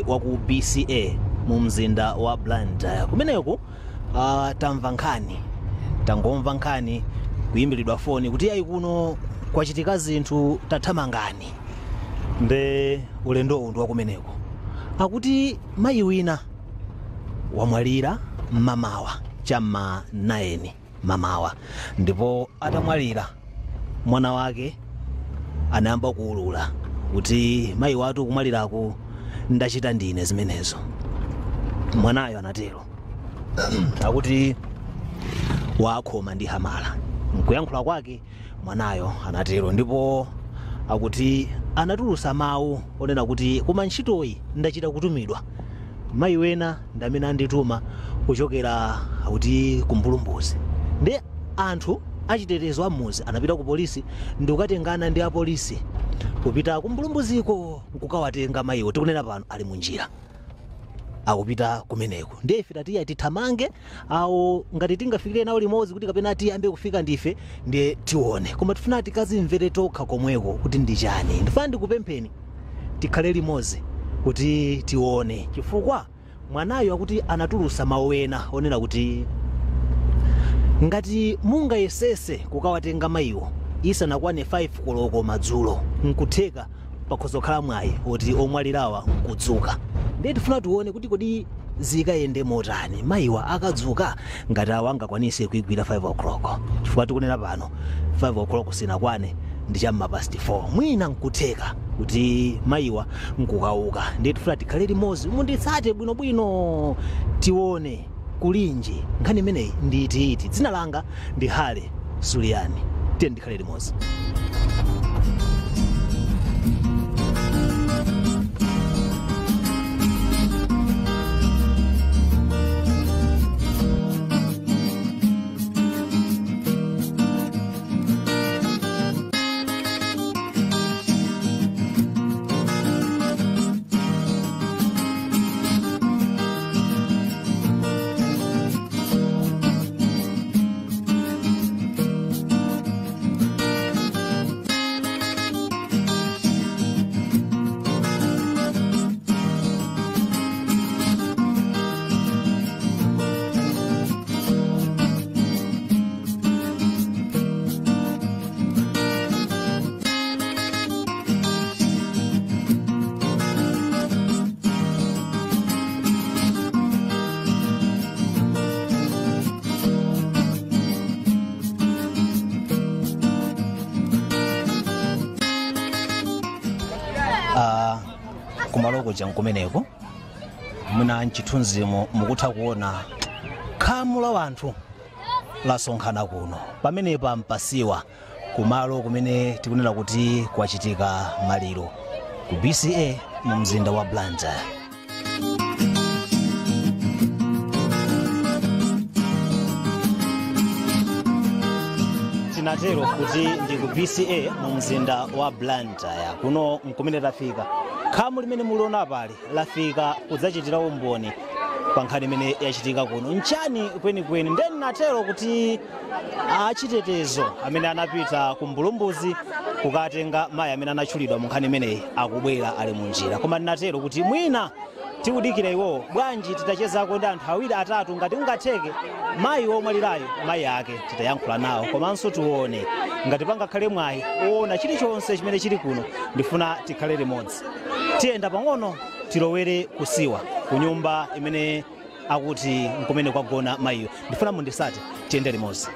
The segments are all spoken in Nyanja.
waku BCA mu mzinda wa Blantyre kumeneko tamva nkhani tangomva nkhani kuyimbiridwa foni kuti ayi kuno kwachitika zinthu tathamangani nde ulendo undu wakumeneko akuti mayi wina wamwalira mamawa chamma 9 mamawa ndipo atamwalira mwana wake anayamba kuulula kuti mayi watu kumwalirako ndachita ndine zimenezo. Mwanayo anatero akuti wakhoma ndi hamala nkuyankhula kwake mwanayo anatero ndipo akuti anatulusa mawu onena kuti koma ntchitoyi ndachita kutumidwa mayi wena ndamene andituma kuchokera akuti kumbulumbuzi ndi anthu achitetezo amuzi anapita ku polisi ndi kukatengana ndi apolisi kupita kumbulumbuziko kukawatenga mayiwo tikunena pano ali munjira akupita kumeneko ndiye ife tatiya tithamange awo ngati tingafikire nawo limodzi kuti kapena tiyambe kufika ndife ndiye tione koma tifuna tikazimvere tokha komweko kuti ndi chani ndifuna ndikupempheni tikhale limodzi kuti tione chifukwa mwanayo akuti anatulusa mawu ena onena kuti ngati mungayesese kukawatenga mayiwo isanakwane 5 koloko madzulo nkutheka pakhozokhala mwayi kuti omwalirawa nkudzuka ndiye tifuna tione kuti kodi zikayende motani mayiwa akadzuka ngati awo angakwanise kuigwira 5 o'clock chifukwa tikunena pano 5 o'clock sinakwane ndi chamma past 4 mwina nkutheka kuti mayiwa nkukauka ndiye tifuna tikhale limodzi munditsate bwinobwino tione kulinji nkhani imeneyi ndi iti dzina langa ndi Hale Suliyani tiye ndikhale limodzi. Kumaloko jankumeneko muna nchithunzimo mukutha kuona khamu la wanthu lasonkhana kuno pamenepa mpasiwa kumalo kumene tikunena kuti kwachitika maliro ku BCA mu mzinda wa Blantyre. Tinatero kuti ndi ku BCA mu mzinda wa Blantyre kuno mkumene tafika khamu limene muliona pali lafika kudzachitira umboni pa nkhani imene yachitika kuno nchani kwenikweni ndiye natero kuti achitetezo amene anapita kumbulumbuzi kukatenga mayi amene anatchulidwa mu nkhani imeneyi akubwera ali munjira koma natero kuti mwina tikudikira iwo bwanji titachezako ndi anthu awiri atatu ngati ungatheke mayi womwalirayo mayi ake titayankhula nawo komanso tione ngati pangakhale mwayi oona chilichonse chimene chili kuno ndifuna tikhale limodzi tiyenda pang'ono tilowere kusiwa ku nyumba imene akuti nkumene kwagona mayiyo ndifuna mundisate tiyende limodzi.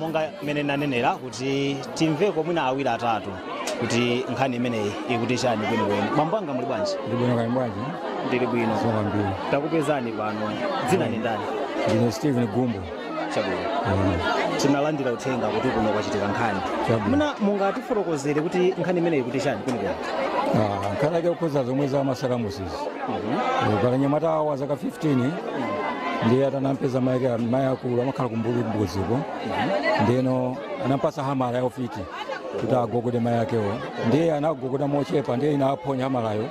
monga mene nanenera kuti timveko mwina awiri atatu kuti nkhani imeneyi ikuti chani kwenikweni. Mwambanga muli bwanji? Ndibwino kali bwanji? Ndili bwino. Takupezani pano. Dzina ni ndani? Ndine Steven Gumbo. Chabwino. Tinalandira uthenga kuti kuno kwachitika nkhani. Muna mungatifotokozere kuti nkhani imeneyi ikuti chani kwenikweni? Nkhani yake ukhoza zomwe za masalamusi. Kalanyamata wa zaka 15 ndiye atanampeza mayi akulu amakhala kumbulumbuziko. Ndeno anampasa hamala ya ofiti kuti agogode mayi akewo. Ndiye anagogoda mochepa ndiye inaphonya hamalayo.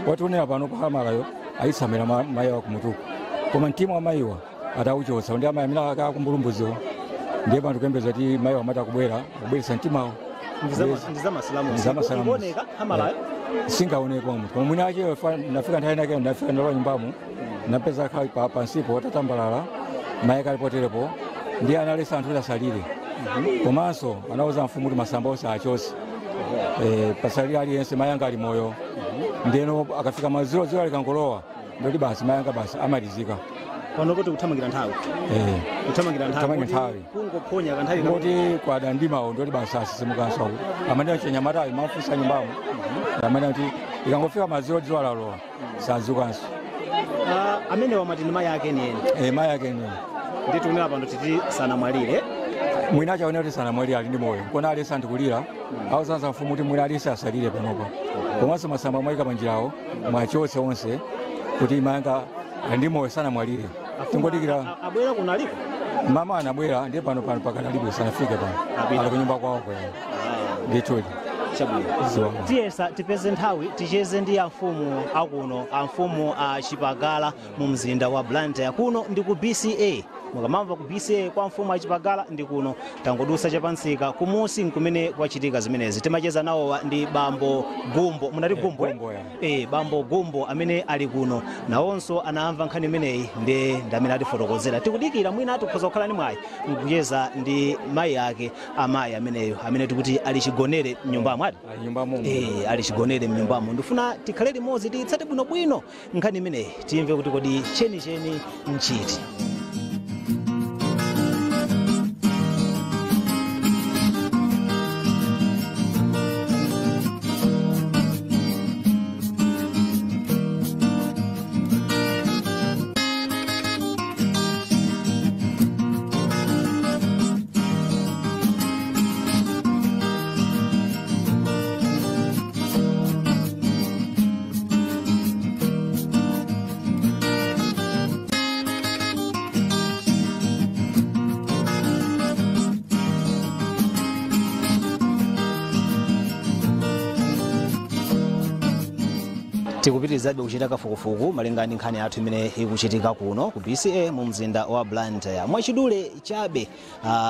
Wationera pano pa hamalayo ayisamira mayi wa kumutuku. Koma mtima wa mayiwa atauchosa ndiye mayi amene akakumbulumbuziko. Ndiye bantu kembeza kuti mayi amata kubwera kubweresa mtimawo. Ndiza masalamusi. Kuoneka hamalayo singaoneka mtu. Koma mwina aje nafika nthawi nake nafika ndalo nyumbamo. Napeza khali pa pansipo tatambalala mayi kalipoterepo ndiye analesa anthu asalire. Komanso anauza mfumu kuti masamba onse achose. Pasalire aliyense mayi anga ali moyo. Ndeno akafika maziro ziro alikangolowa ndoti basi mayi anga basi amalizika. Pano kuti kuthamangira nthawi. Kuthamangira nthawi. Kungoponya kanthawi ngoti kwa dandimawo ndoti basi asisimukanso. Amene chenyamata mafusa nyumbamo. Amene kuti ikangofika maziro ziro alalowa sazukanso. Amene wamati ni mayi ake niyeni. Mayi ake niyeni. Nditu unena pano titi sana mwalire. Mwina chaonera kuti sana mwalire ali ndi moyo. Kona alisa ndikulira. Awo sanza mfumu kuti mwina alisa asalire panopa. Komanso masamba mwayika panjirawo mwachose onse kuti mayi anga ndi moyo sana mwalire. Tingodikira abwera kunaliko. Mama anabwera ndiye pano pakanalibe sanafike pano. Ali kunyumba kwawo kwa. Ndithu. Tiyesa tipeze nthawi ticheze ndi amfumu akuno amfumu a Chipagala mu mzinda wa Blantyre. Kuno ndi ku BCA. Mukamamva ku BCA kwa mfumu a Chipagala ndi kuno tangodusa chapansika kumusi nkumene kwachitika zimenezi. Timacheza nawo ndi Bambo Gumbo. Munati Gumbo? Bambo Gumbo amene ali kuno nawonso anamva nkhani imeneyi ndi ndamene atifotokozera. Tikudikira mwina atikhoza kukhala ni mwayi nkucheza ndi mayi ake amayi ameneyo amene tikuti ali chigonere mnyumbamo ati? Nyumbamo. Ali chigonere mnyumbamo. Ndifuna tikhale limodzi titsate bwinobwino nkhani imeneyi timve kuti kodi cheni nchiti. Tikupitirizabe kuchita kafukufuku malinga ndi nkhani yathu imene ikuchitika kuno ku BCA mu mzinda wa Blantyre. Mwachidule chabe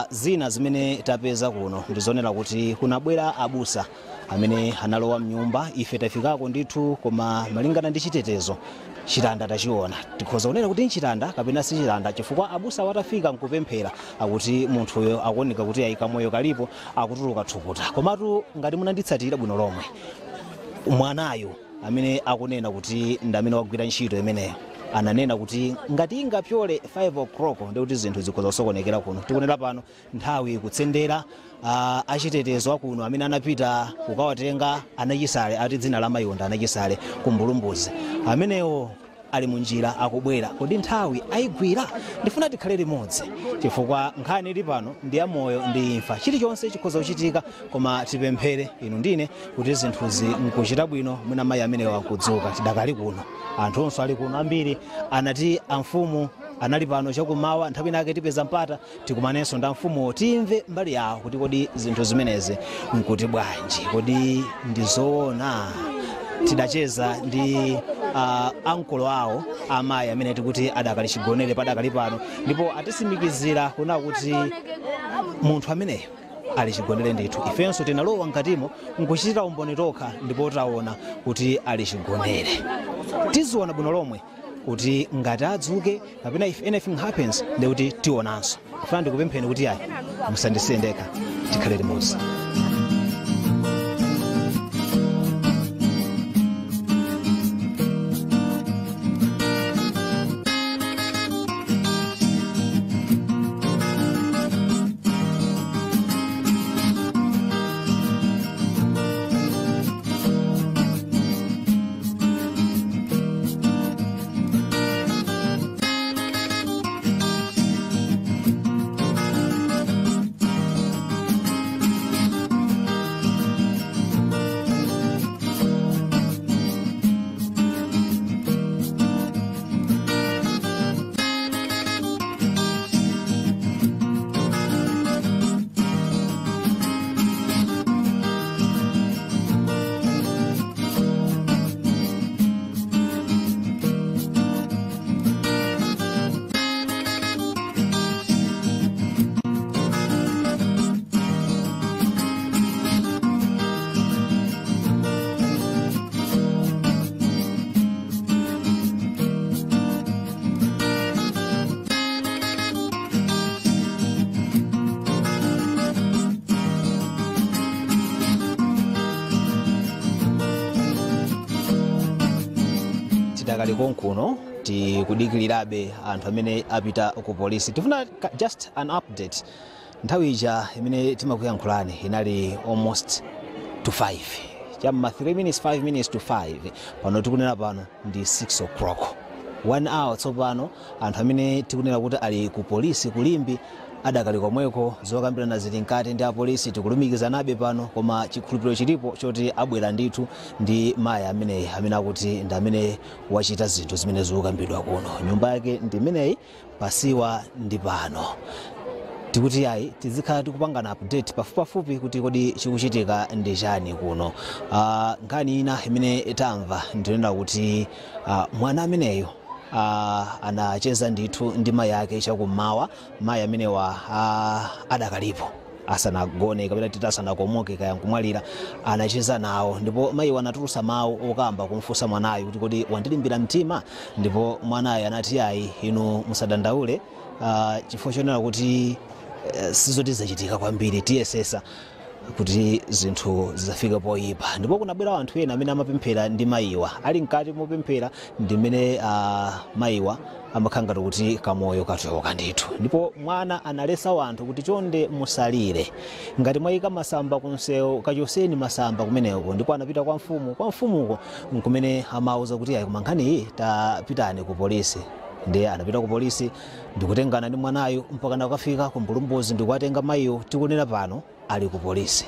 zina zimene tapeza kuno ndizonera kuti kunabwera abusa amene analowa mnyumba. Ife tafikako ndithu koma malingana ndi chitetezo chitanda tachiona. Tikhoza kunena kuti nchitanda kapena si chitanda chifukwa abusa watafika nkupemphera akuti munthuyo akuoneka kuti ayika moyo kalipo akutuluka thukuta. Komatu ngati munanditsatira bwino lomwe mwanayo amene akunena kuti ndamene wagwira ntchito imeneyo ananena kuti ngati ingapyole 5 o'clock ndikuti zinthu zikhoza kusokonekera kuno. Tikunena pano nthawi kutsendera achitetezo akuno amene anapita kukawatenga anachisale ati dzina la mayonda anachisale kumbulumbuzi amenewo ali munjira akubwera. Kodi nthawi ayigwira? Ndifuna tikhale limodzi chifukwa nkhani ili pano ndi ya moyo ndi imfa. Chilichonse chikhoza kuchitika koma tipemphere inu ndine kuti zinthuzi nkuchita bwino. Mwina mayi amenewo akudzuka tidakali kuno. Anthu onse ali kuno ambiri anati amfumu anali pano chakumawa nthawi nake tipeza mpata tikumanenso nda mfumu timve mbali yawo kuti kodi zinthu zimenezi nkuti bwanji, kodi ndizoona. Tidacheza ndi ankolo awo amayi amene tikuti adakali chigonere padakali pano ndipo atisimikizira kuna kuti munthu ameneyo ali chigonere ndithu. Ifenso tinalowa nkatimo nkuchitira umboni tokha ndipo taona kuti ali chigonere. Tiziona bwino lomwe kuti ngati adzuke kapena if anything happens ndikuti tionanso. Kufuna ndikupempheni kuti ayi musandisendeka tikhale limodzi. tidakali konkuno tikudikilirabe anthu amene apita ku polisi. Tifuna just an update. Nthawi ija imene timakuyankhulani inali almost to 5. Chamma 3 minutes 5 minutes to 5. Pano tikunena pano ndi 6 o'clock. 1 hour tsopano anthu amene tikunena kuti ali ku polisi kulimbi adakali komweko zokambirana zili nkati ndi apolisi tikulumikizanabe pano, koma chikhulupiriro chilipo choti abwera ndithu ndi mayi amene akuti ndi amene wachita zinthu zimene zokambidwa kuno. Nyumba yake ndi imeneyi, pasiwa ndi pano. Tikuti yayi tizikhala tikupangana update pafupipafupi kuti kodi chikuchitika ndi chani kuno. Nkhani ina imene tamva ndinena kuti mwana ameneyo anacheza ndithu ndi mayi yake chakummawa. Mayi amenewa adakalipo asanagone kapena titi asanakomoke kaya nkumwalira, anacheza nawo, ndipo mayi wanatulusa mawu okamba kumfunsa mwanayo kuti kodi wandilimbira mtima, ndipo mwanayo anati yayi inu musadandaule chifukwa chonena kuti sizoti zachitika kwambiri, tiyesesa kuti zinthu zizafika poyipa. Ndipo kunabwera anthu ena amene amapemphera ndi mayiwa, ali mkati mopemphera ndimene mayiwa amakhanga kuti kamoyo katoka ndithu. Ndipo mwana analesa anthu kuti chonde musalire, ngati mwayika masamba kunsewu kachoseni masamba kumeneko. Ndipo anapita kwa mfumuko nkumene amauza kuti ayi kumankhani tapitani ku polisi. Ndiye anapita ku polisi ndikutengana ndi mwanayo mpaka nakafika ku mbulumbuzi ndikuwatenga mayiyo, tikunena pano ali ku polisi.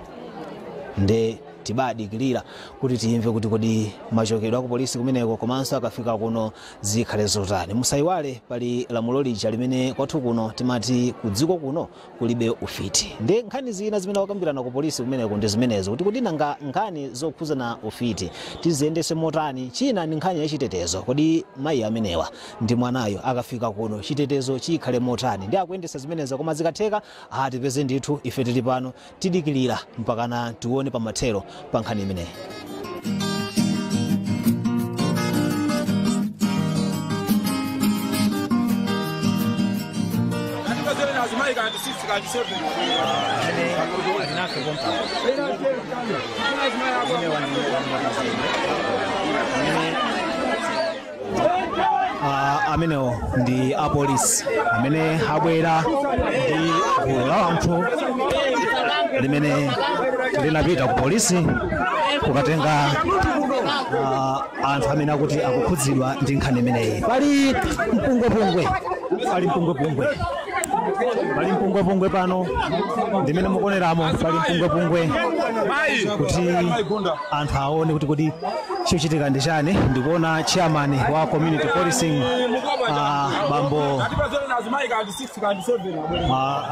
Nde tibadikilira kuti timve kuti kodi machokedwa ku polisi kumeneko komanso akafika kuno zikhale zotani. Musayiwale pali lamulo lija limene kwathu kuno timati kudziko kuno kulibe ufiti. Nde nkhani zina zimene wakambirana ku polisi kumeneko ndi zimenezo kuti kodi nanga nkhani zokhuza na ufiti tiziyendese motani. China ndi nkhani ya chitetezo, kodi mayi amenewa ndi mwanayo akafika kuno chitetezo chikhale motani. Ndi akuyendesa zimenezo, koma zikatheka tipeze ndithu ife tili pano tidikilira mpakana tione pamathero pa nkhani imeneyi. Amenewo ndi apolisi amene abwera ndi gulu la anthu limene linapita ku polisi kukatenga anthu amene akuti akukhudzidwa ndi nkhani imeneyi. Pali mpungwepungwe pano ndimene mukuoneramo, pali mpungwepungwe kuti anthu aone kuti kodi chikuchitika ndi chani. Ndikuona chairman wa community policing bambo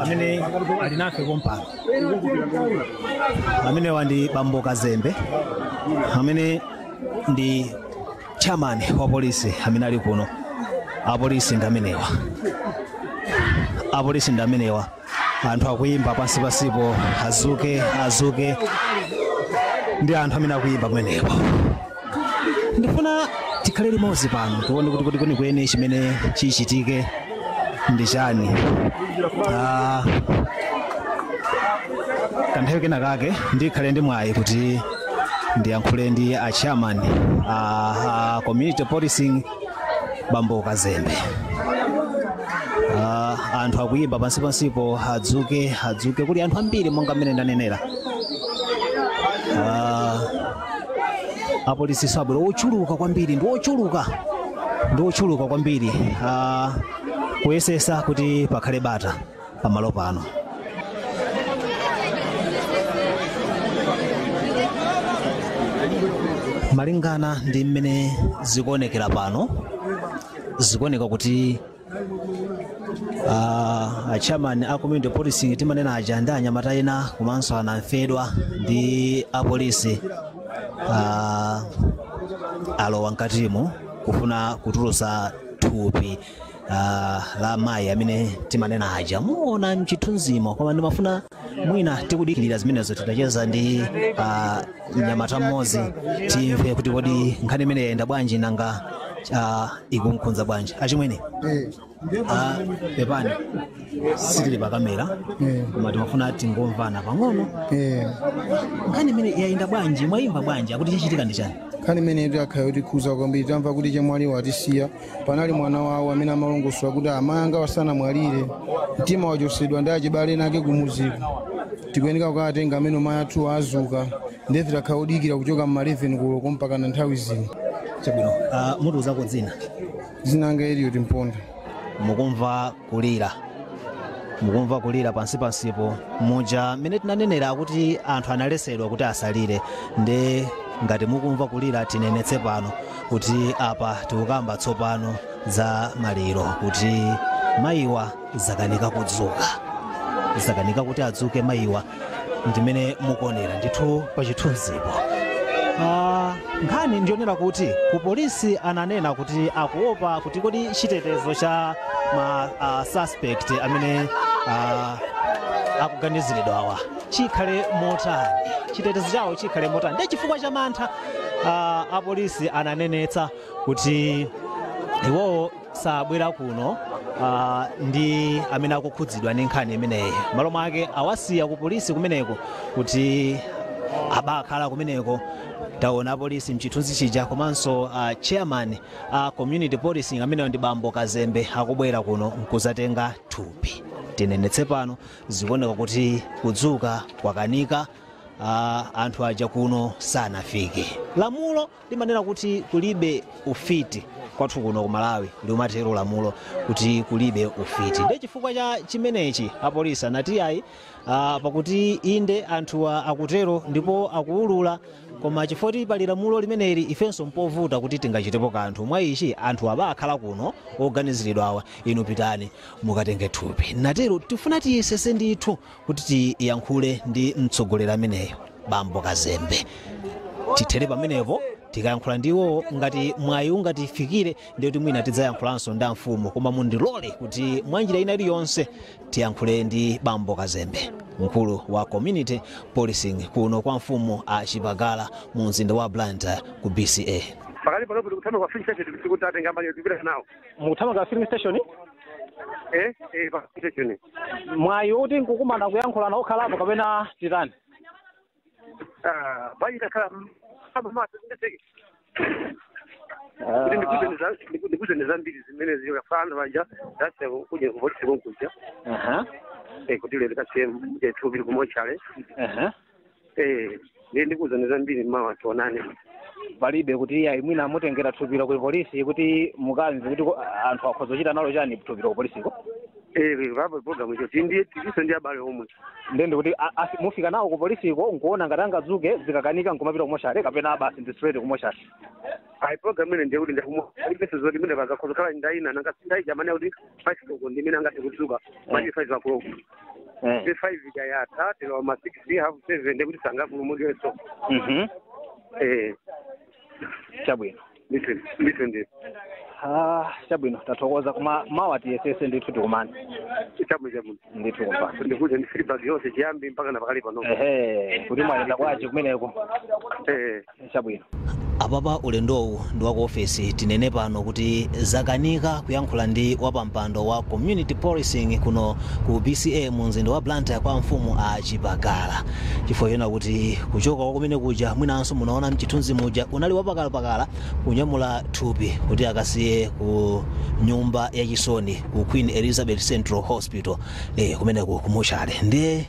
amene ali nafe kompano, amenewa ndi bambo Kazembe amene ndi chairman wa polisi amene ali kuno. Apolisi ndi amenewa anthu akuyimba pansi pasipo azuke ndi anthu amene akuyimba kumeneko. Ndifuna tikhale limodzi pano tione kuti kwenikweni chimene chichitike ndi chani. Kanthawi kena kake ndikhale ndi mwayi kuti ndiyankhule ndi a chairman community policing bambo Kazembe. Anthu akuyimba pansi pansipo adzuke kuli anthu ambiri monga mmene ndanenera. Apolisi sabwera ochuluka kwambiri, ndi ochuluka kwambiri kuyesesa kuti pakhale bata pamalo pano. Malingana ndi mmene zikuonekera pano, zikuoneka kuti chairman a community policing timanena aja ndi anyamata ena komanso anamfedwa ndi apolisi alowa mkatimo kufuna kutulusa thupi la mayi amene timanena aja muona mchithunzimo. Koma ndimafuna mwina tikudikilira zimenezo tidacheza ndi mnyamata mmodzi timve kuti kodi nkhani imene yayenda bwanji nanga ikunkhunza bwanji. Achimwene pepani sitili pa kamera koma timafuna tingomvana pang'ono. Nkhani imene yayenda bwanji, mwayimba bwanji, akuti chichitika ndi chani? nkhani imene yakhala yotikhuza kwambiri. Tamva kuti chemwali watisiya panali mwana wawo amene amalongoswa kuti amayi anga wasanamwalire mtima wachosedwa ndi achibale nake kumuziko tikuyeneka kukatenga amene mayi athu azuka ndefe takhala odikira kuchoka ma 11 koloko mpaka na nthawi zino. Chabwino, mutu zako dzina? Dzina anga Eliyo Timponda. Mukumva kulira pansipo muja mmene tinanenera kuti anthu analesedwa kuti asalire, nde ngati mukumva kulira tinenetse pano kuti apa tikukamba tsopano za maliro kuti mayiwa zakanika kudzuka, zakanika kuti adzuke mayiwa ndimene mukuonera ndithu pa chithunzipo. Nkhani ndionera kuti ku polisi ananena kuti akuopa kuti kodi chitetezo cha ma suspect amene akuganiziridwawa chikhale motani, chitetezo chawo chikhale motani. Ndi chifukwa cha mantha apolisi ananenetsa kuti iwowo sabwera kuno ndi amene akukhudzidwa ndi nkhani imeneyi, malo mwake awasiya ku polisi kumeneko kuti abakhala kumeneko. Taona apolisi mchithunzi chija komanso chairman community policing amene ndi Bambo Kazembe akubwera kuno nkuzatenga thupi. Tinenetse pano zikuoneka kuti kudzuka kwakanika, anthu aja kuno sanafike. Lamulo limanena kuti kulibe ufiti kwathu kuno ku Malawi, limatero lamulo kuti kulibe ufiti. Ndi chifukwa cha chimenechi apolisi anati ayi pakuti inde anthu akutero ndipo akuulula, koma chifoti pali lamulo limeneli ifenso mpovuta kuti tingachitepo kanthu. Mwa ichi anthu abakhala kuno oganiziridwawa, inu pitani mukatenge thupi. Natero tifuna tiyesese ndithu kuti tiyankhule ndi mtsogoleri ameneyo Bambo Kazembe. Tithere pamenepo tikayankhula ndiwo ngati mwayi ungatifikire ndiye kuti mwina tidzayankhulanso ndi mfumu, koma mundilole kuti mwanjira ina iliyonse tiyankhule ndi Bambo Kazembe, mkulu wa community policing kuno kwa mfumu Chipagala mu mzinda wa Blantyre ku BCA. Pakali pano kutama kwa filling station tikutatenga mbali tupita nawo. Mutama kwa filling station? Pa station. Mwayi uti nkukumana kuyankhula nawo khalapo kapena titani? Bayi kakhala mama ndeteke. Ndikuze nezambiri zimene zikafana banja dase kuje kuvote konkuja. Kuti leka sehemu ya thubi kumochale. Ndikuze nezambiri mama tuonane. Palibe kuti iya mwina mutengera thupira ku polisi kuti mukanzi kuti anthu akhozochita nalo chani thupira ku polisi ko? Baba program icho ndiye tikiso ndi abale omwe. Ndende kuti mufika nawo ku polisi ko nkuona ngati angadzuke zikakanika nkumapita kumoshale kapena basi ndi straight kumoshale. Program ine ndiye kuti ndakumwa ipese zoti mine bakakhozokhala ndaina nanga sindai jamani kuti 5 ko ndi mine ngati kudzuka manje 5 o'clock. 5 ya tatu wa 6 half 7 ndiye kuti sangafu mudyeso. Chabwino. Listen ndi. Chabwino tathokoza kuma mawati yesese ndithu tikumani. Chabwino. Ndithu kumpa. Ndikuze ndi feedback yonse chiyambi mpaka na pakali pano. Kuti mwalenda kwachi kumeneko. Chabwino. Apapa ulendowu ndi wa ku ofesi tinene pano kuti zakanika kuyankhula ndi wapampando wa community policing kuno ku BCA mu mzinda wa Blantyre kwa mfumu Chipagala. Chifukwa yena kuti kuchoka kwa kumene kuja mwinanso munaona mchithunzi muja unali wapakalapakala kunyamula thupi kuti akasiye ku nyumba ya chisoni ku Queen Elizabeth Central Hospital kumeneko kumuchale. Ndiye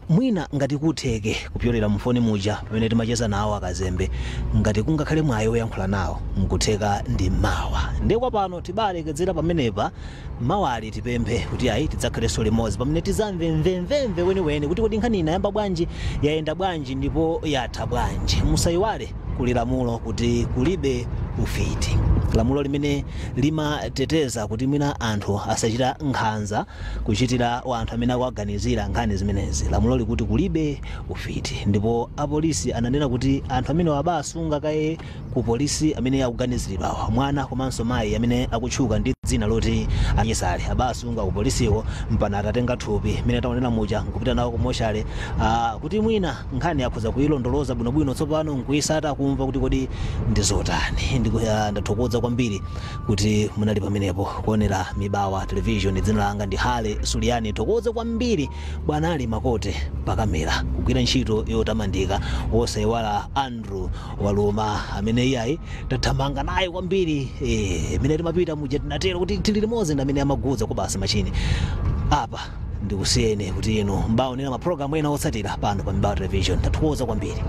mwina ngati kutheke kupyolera mfoni muja pamene timacheza nawo akazembe ngati kungakhale mwayi woyankhula nawo mkutheka ndi mawa. Ndiye kwa pano tibalekezera pamenepa mawali tipemphe kuti ayi tidzakhalenso limodzi pamene tizamve mvemvemve weniweni kuti kodi nkhani inayamba bwanji yayenda bwanji ndipo yatha bwanji. Musayiwale kuli lamulo kuti kulibe ufiti, lamulo limene limateteza kuti mwina anthu asachita nkhanza kuchitira anthu amene akuganizira nkhani zimenezi. Lamulo likuti kulibe ufiti, ndipo apolisi ananena kuti anthu amene abasunga kaye ku polisi amene akuganiziridwa mwana komanso mayi amene akutchuka ndi dzina loti anyesale abasunga ku polisiko mpana atatenga thupi mene taonera muja nkupita nawo ku moshale kuti mwina nkhani yakhoza kuilondoloza bwinobwino tsopano nkuyisata kumva kuti kodi ndizotani. Ndathokoza kwambiri kuti munali pamenepo kuonera Mibawa television. Dzina langa ndi Hale Suliani. Thokoze kwambiri bwana Ali Makote pakamera kugwira ntchito yotamandika osaiwala Andrew Waluma amene iyayi tathamanga naye kwambiri mene timapita muja tinatero kuti tili limodzi ndamene amaguza kubasa machini apa. Ndikusiyeni kuti inu mbaonera maprogramu ena otsatira pano pa Mibawa television. Tathokoza kwambiri.